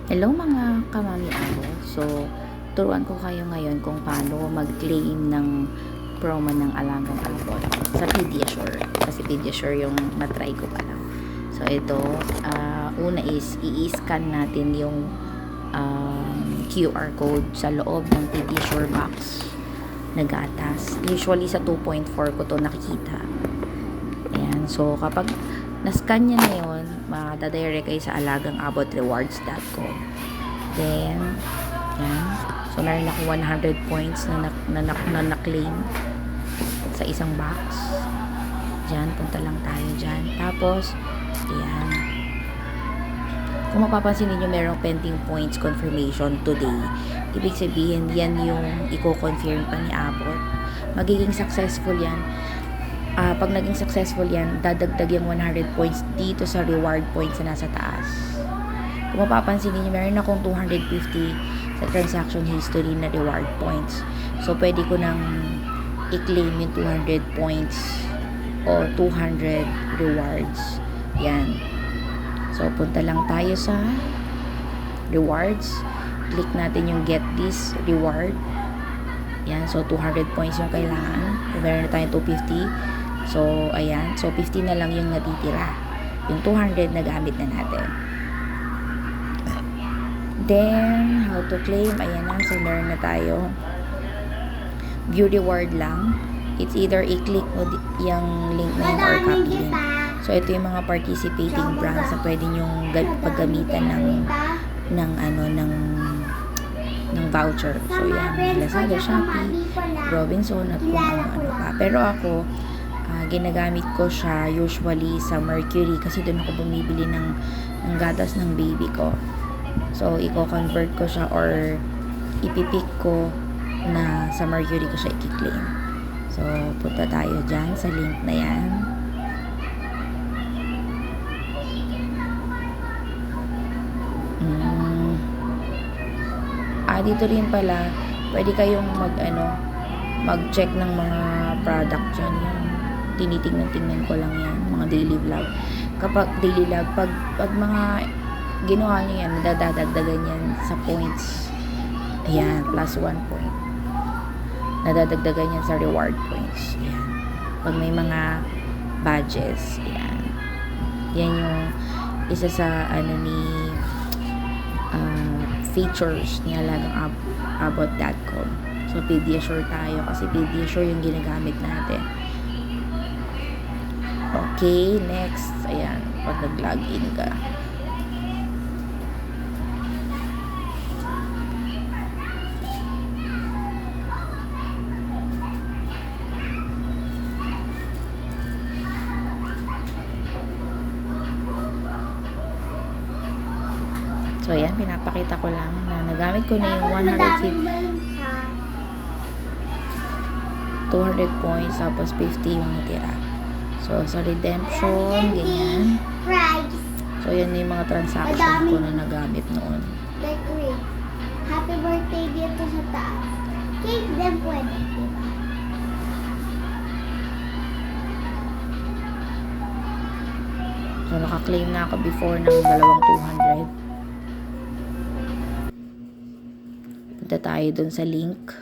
Hello mga kamami amo. So, turuan ko kayo ngayon kung paano mag-claim ng promo ng Alagang Abot sa Pediasure. Kasi Pediasure yung na-try ko pa lang. So, ito, una is i-scan natin yung QR code sa loob ng Pediasure box na gatas. Usually sa 2.4 ko to nakikita. Ayan. So, kapag na-scan niya na yun, madadirect kayo sa alagangabotrewards.com. Then, yan. So, meron ako 100 points na claim sa isang box. Diyan, punta lang tayo dyan. Tapos, yan. Kung mapapansin niyo merong pending points confirmation today. Ibig sabihin, yan yung i-confirm pa ni Abot. Magiging successful yan. Pag naging successful yan, dadagdag yung 100 points dito sa reward points na nasa taas. Kung mapapansin niyo, meron akong 250 sa transaction history na reward points. So, pwede ko nang i-claim yung 200 points o 200 rewards. Yan. So, punta lang tayo sa rewards. Click natin yung get this reward. Yan. So, 200 points yung kailangan. Meron na tayong 250. So, ayan. So, 50 na lang yung natitira. Yung 200 na gamit na natin. Then, how to claim. Ayan na. So, meron na tayo. View reward lang. It's either i-click mo yung link na yun or copy link. So, ito yung mga participating brands na pwede nyong paggamitan ng voucher. So, yan. Lazada, Shopee, Robinson, at kung ano pa. Pero ako, ginagamit ko siya usually sa Mercury kasi doon ako bumibili ng gatas ng baby ko. So, i-convert ko siya or ipipick ko na sa Mercury ko siya i-claim. So, punta tayo dyan sa link na yan. Dito rin pala, pwede kayong mag-check ng mga product dyan yan. Tinitingnan ko lang yan, mga daily vlog. Kapag daily vlog, pag mga ginawa nyo yan, nadadagdagan yan sa points. Ayan, plus 1 point. Nadadagdagan yan sa reward points. Ayan. Pag may mga badges, ayan. Yan yung isa sa features ni alagang-abot.com. So, Pediasure tayo kasi Pediasure yung ginagamit natin. Okay, next. Ayan, pag nag-login ka. So, ayan, pinapakita ko lang na nagamit ko na yung 200 points, tapos 50 yung natira. So, sa redemption, ganyan. So, yan na yung mga transaction ko na nagamit noon. Like, wait. Happy birthday dito sa taas. Cake din pwede, diba? So, naka-claim na ako before ng 200. Punta tayo dun sa link.